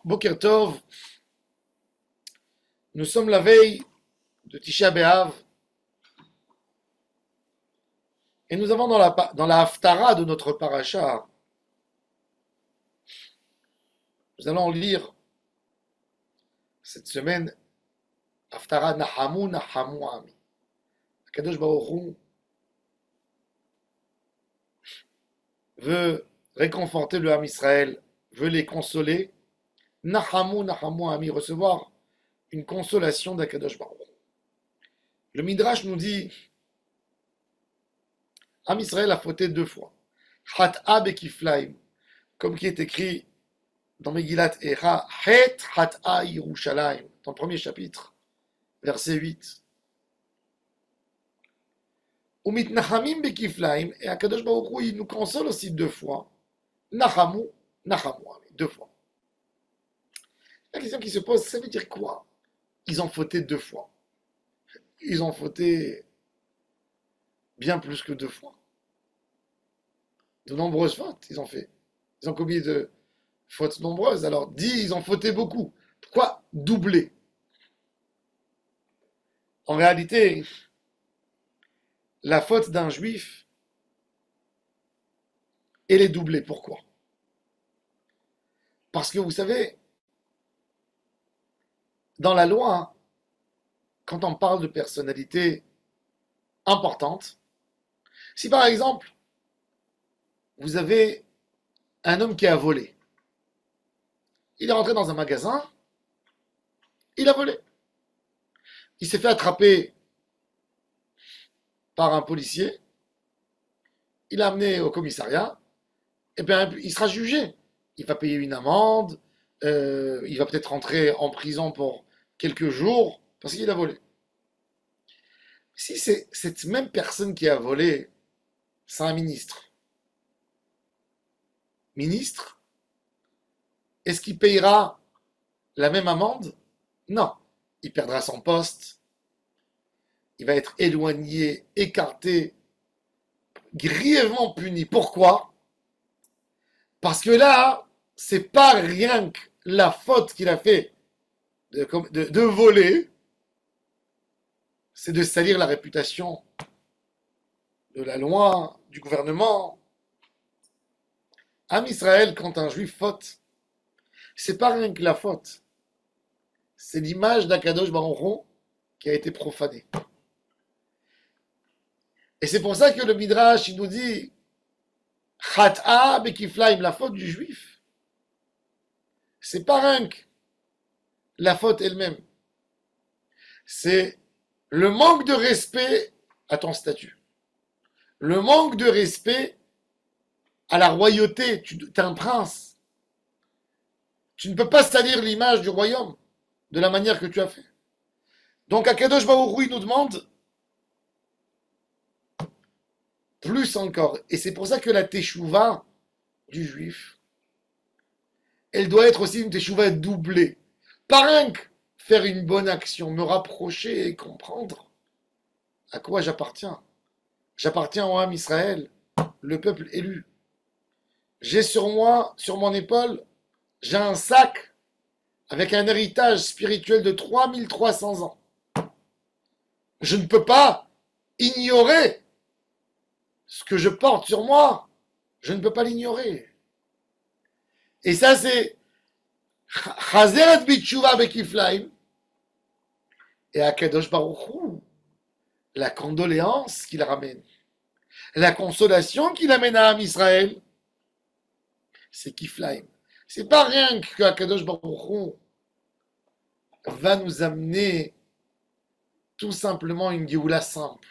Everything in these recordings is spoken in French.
Boker Tov, nous sommes la veille de Tisha B'Av et nous avons dans la Haftara de notre paracha, nous allons lire cette semaine Haftara Nahamu Nahamu Ami. Kadosh Baruch Hu veut réconforter le Ham Israël, veut les consoler. Nahamu Nahamu Ami, recevoir une consolation d'Akadosh Baruch Hu. Le Midrash nous dit Ham Israël a fauté 2 fois. Hat'a bekiflaim, comme qui est écrit dans Megillat Echa, Het Hat'a Yerushalayim, dans le premier chapitre, verset 8. Umit Nahamim bekiflaim, et Akadosh Baruch Hu, il nous console aussi 2 fois. Nahamu, Nahamu, 2 fois. La question qui se pose, ça veut dire quoi? Ils ont fauté 2 fois. Ils ont fauté bien plus que 2 fois. De nombreuses fautes, ils ont fait. Ils ont commis de fautes nombreuses. Alors, ils ont fauté beaucoup. Pourquoi doubler? En réalité, la faute d'un juif, elle est doublée. Pourquoi? Parce que vous savez, dans la loi, quand on parle de personnalité importante, si par exemple, vous avez un homme qui a volé, il est rentré dans un magasin, il a volé. Il s'est fait attraper par un policier, il l'a amené au commissariat, et bien il sera jugé. Il va payer une amende, il va peut-être rentrer en prison pour quelques jours parce qu'il a volé. Si c'est cette même personne qui a volé, c'est un ministre. Ministre, est-ce qu'il payera la même amende? Non. Il perdra son poste, il va être éloigné, écarté, grièvement puni. Pourquoi? Parce que là, c'est pas rien que la faute qu'il a fait de voler, c'est de salir la réputation de la loi, du gouvernement. Am Israël, quand un juif faute, c'est pas rien que la faute, c'est l'image d'Akadosh Baruch Hu qui a été profanée. Et c'est pour ça que le Midrash, il nous dit Chat'a bekiflaim, la faute du juif. C'est pas rien que la faute elle-même. C'est le manque de respect à ton statut. Le manque de respect à la royauté. Tu es un prince. Tu ne peux pas salir l'image du royaume de la manière que tu as fait. Donc Akadosh Baruch Hu, il nous demande plus encore. Et c'est pour ça que la teshuva du juif, elle doit être aussi une teshuva doublée. Pas rien que faire une bonne action, me rapprocher et comprendre à quoi j'appartiens. J'appartiens au Ham Israël, le peuple élu. J'ai sur moi, sur mon épaule, j'ai un sac avec un héritage spirituel de 3300 ans. Je ne peux pas ignorer ce que je porte sur moi. Je ne peux pas l'ignorer. Et ça, c'est Chazeret Bitshuva Bekiflaim. Et Akadosh Baruch Hu, la condoléance qu'il ramène, la consolation qu'il amène à Am Israël, c'est Kiflaim. C'est pas rien que Akadosh Baruch Hu va nous amener tout simplement une Géoula simple.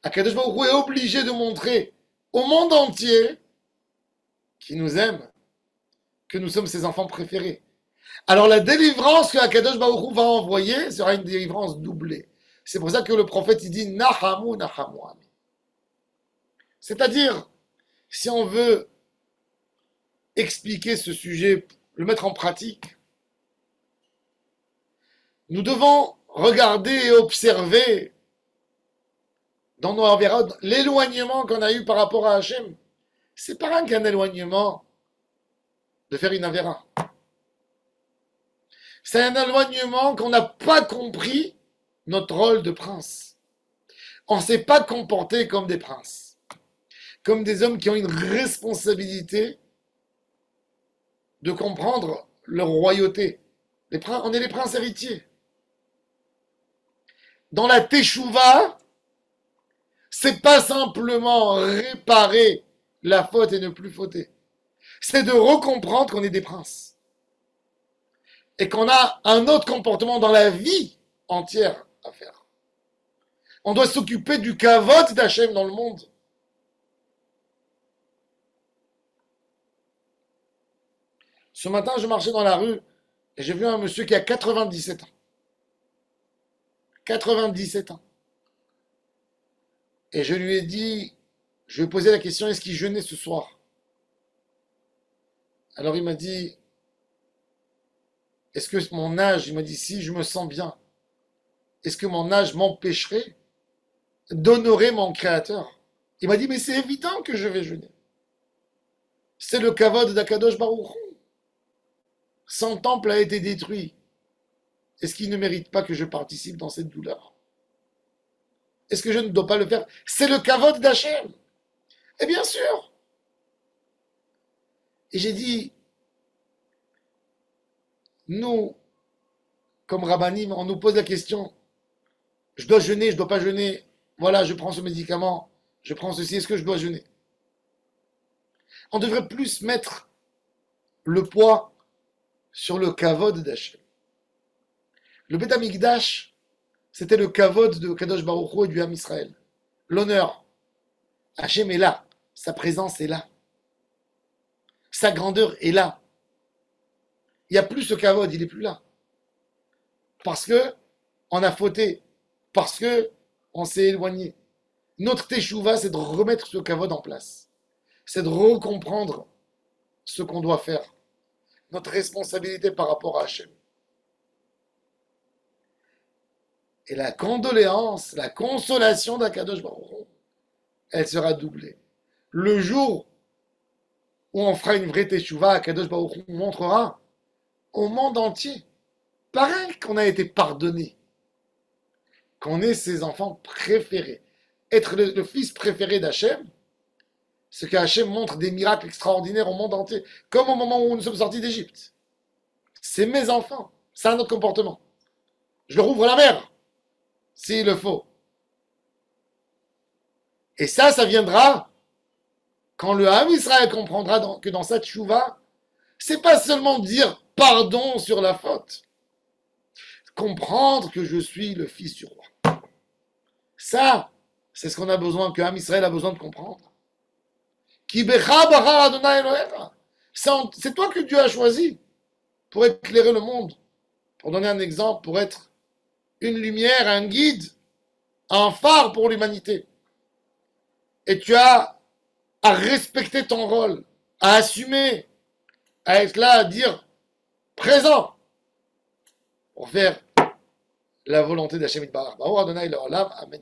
Akadosh Baruch Hu est obligé de montrer au monde entier qu'il nous aime, que nous sommes ses enfants préférés. Alors la délivrance que Akadosh Baruch Hu va envoyer sera une délivrance doublée. C'est pour ça que le prophète il dit Nahamu Nahamu Ami. C'est-à-dire, si on veut expliquer ce sujet, le mettre en pratique, nous devons regarder et observer dans nos environs l'éloignement qu'on a eu par rapport à Hachem. C'est pas rien qu'un éloignement de faire une avéra. C'est un éloignement qu'on n'a pas compris notre rôle de prince. On ne s'est pas comporté comme des princes, comme des hommes qui ont une responsabilité de comprendre leur royauté. On est les princes héritiers. Dans la Teshuvah, c'est pas simplement réparer la faute et ne plus fauter. C'est de recomprendre qu'on est des princes. Et qu'on a un autre comportement dans la vie entière à faire. On doit s'occuper du kavod d'Hachem dans le monde. Ce matin, je marchais dans la rue et j'ai vu un monsieur qui a 97 ans. 97 ans. Et je lui ai dit, je lui ai posé la question, est-ce qu'il jeûnait ce soir? Alors il m'a dit, est-ce que mon âge, il m'a dit, si je me sens bien, est-ce que mon âge m'empêcherait d'honorer mon Créateur? Il m'a dit, mais c'est évident que je vais jeûner. C'est le kavod d'Akadosh Baruch Hu. Son temple a été détruit. Est-ce qu'il ne mérite pas que je participe dans cette douleur? Est-ce que je ne dois pas le faire? C'est le kavod d'Hachem. Et bien sûr. Et j'ai dit, nous, comme rabbinim, on nous pose la question, je dois jeûner, je ne dois pas jeûner, voilà, je prends ce médicament, je prends ceci, est-ce que je dois jeûner? On devrait plus mettre le poids sur le kavod d'Hachem. Le Beth Amikdash, c'était le kavod de Kadosh Baruch Hu et du Ham Israël. L'honneur. Hachem est là, sa présence est là. Sa grandeur est là. Il n'y a plus ce kavod, il n'est plus là. Parce que on a fauté, parce que on s'est éloigné. Notre teshuva, c'est de remettre ce kavod en place. C'est de recomprendre ce qu'on doit faire. Notre responsabilité par rapport à Hachem. Et la condoléance, la consolation d'Akadosh Baruch Hu, elle sera doublée. Le jour où on fera une vraie teshuva, Akadosh Baruch Hu montrera au monde entier, pareil qu'on a été pardonné, qu'on est ses enfants préférés. Être le fils préféré d'Hachem, ce qu'Hachem montre des miracles extraordinaires au monde entier, comme au moment où nous sommes sortis d'Égypte. C'est mes enfants, c'est un autre comportement. Je leur ouvre la mer, s'il le faut. Et ça viendra quand le Ham Israël comprendra que dans cette chouva, c'est pas seulement dire pardon sur la faute. Comprendre que je suis le fils du roi. Ça, c'est ce qu'on a besoin, que Ham Israël a besoin de comprendre. C'est toi que Dieu a choisi pour éclairer le monde. Pour donner un exemple, pour être une lumière, un guide, un phare pour l'humanité. Et tu as à respecter ton rôle, à assumer, à être là, à dire présent pour faire la volonté d'Hachem Yitbarach. Amen.